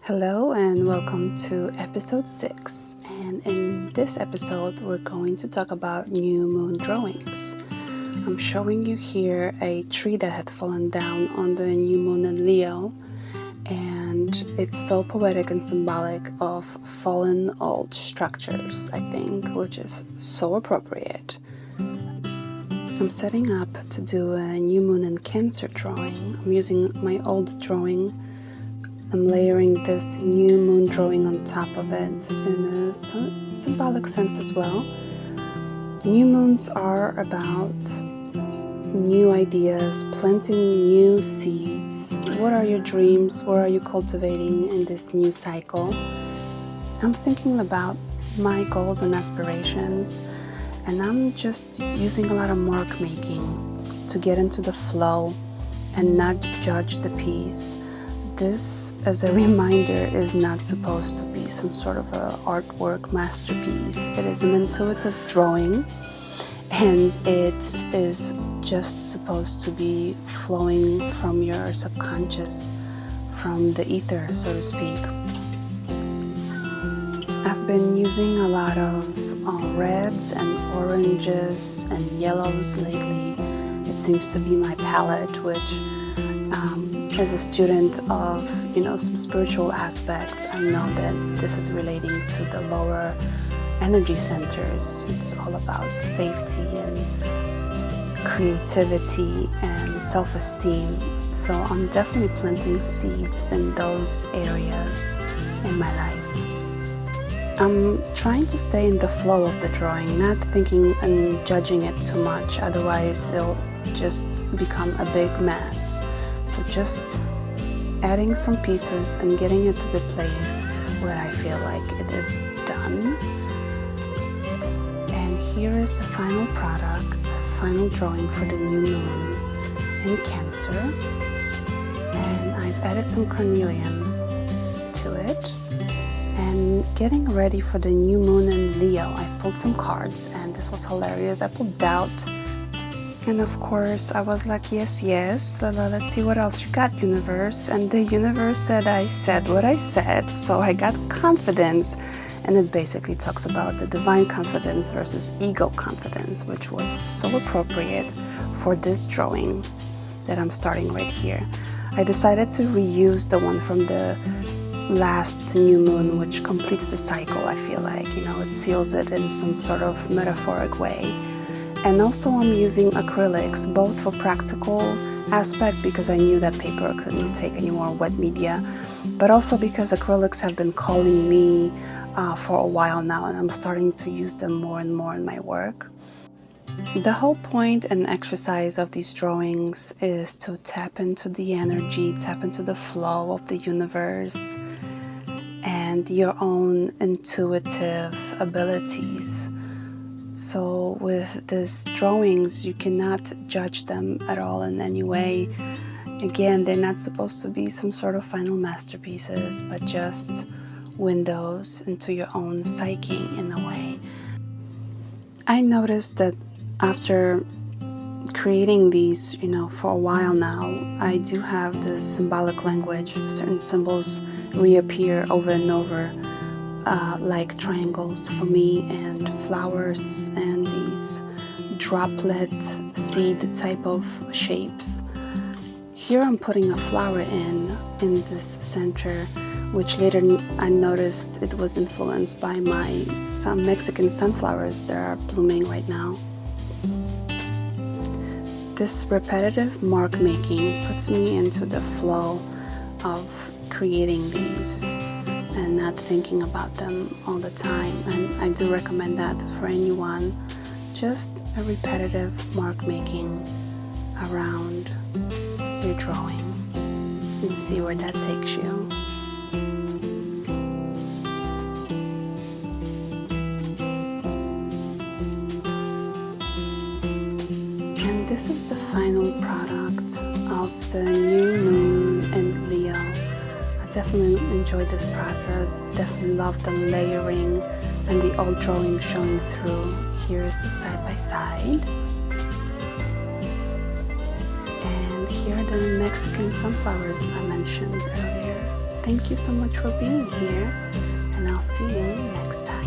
Hello and welcome to episode 6. And in this episode, we're going to talk about new moon drawings. I'm showing you here a tree that had fallen down on the new moon in Leo, and it's so poetic and symbolic of fallen old structures, I think, which is so appropriate. I'm setting up to do a new moon in Cancer drawing. I'm using my old drawing. I'm layering this new moon drawing on top of it in a symbolic sense as well. New moons are about new ideas, planting new seeds. What are your dreams? What are you cultivating in this new cycle? I'm thinking about my goals and aspirations, and I'm just using a lot of mark making to get into the flow and not judge the piece. This, as a reminder, is not supposed to be some sort of an artwork masterpiece. It is an intuitive drawing, and it is just supposed to be flowing from your subconscious, from the ether, so to speak. I've been using a lot of reds and oranges and yellows lately. It seems to be my palette, which as a student of, some spiritual aspects, I know that this is relating to the lower energy centers. It's all about safety and creativity and self-esteem. So I'm definitely planting seeds in those areas in my life. I'm trying to stay in the flow of the drawing, not thinking and judging it too much, otherwise it'll just become a big mess. So just adding some pieces and getting it to the place where I feel like it is done. And here is the final product, final drawing for the new moon in Cancer. And I've added some carnelian to it. And getting ready for the new moon in Leo, I've pulled some cards, and this was hilarious. I pulled doubt. And of course, I was like, yes, let's see what else you got, universe. And the universe said I said what I said, so I got confidence. And it basically talks about the divine confidence versus ego confidence, which was so appropriate for this drawing that I'm starting right here. I decided to reuse the one from the last new moon, which completes the cycle, I feel like. It seals it in some sort of metaphoric way. And also I'm using acrylics, both for practical aspect because I knew that paper couldn't take any more wet media, but also because acrylics have been calling me for a while now, and I'm starting to use them more and more in my work. The whole point and exercise of these drawings is to tap into the energy, tap into the flow of the universe and your own intuitive abilities. So with these drawings, you cannot judge them at all in any way. Again, they're not supposed to be some sort of final masterpieces, but just windows into your own psyche in a way. I noticed that after creating these, for a while now, I do have this symbolic language. Certain symbols reappear over and over. Like triangles for me, and flowers, and these droplet seed type of shapes. Here I'm putting a flower in this center, which later I noticed it was influenced by some Mexican sunflowers that are blooming right now. This repetitive mark making puts me into the flow of creating these and not thinking about them all the time. And I do recommend that for anyone. Just a repetitive mark making around your drawing and see where that takes you. And this is the final product of the new moon in Leo. Definitely enjoyed this process, definitely loved the layering and the old drawing showing through. Here is the side by side. And here are the Mexican sunflowers I mentioned earlier. thank you so much for being here, and I'll see you next time.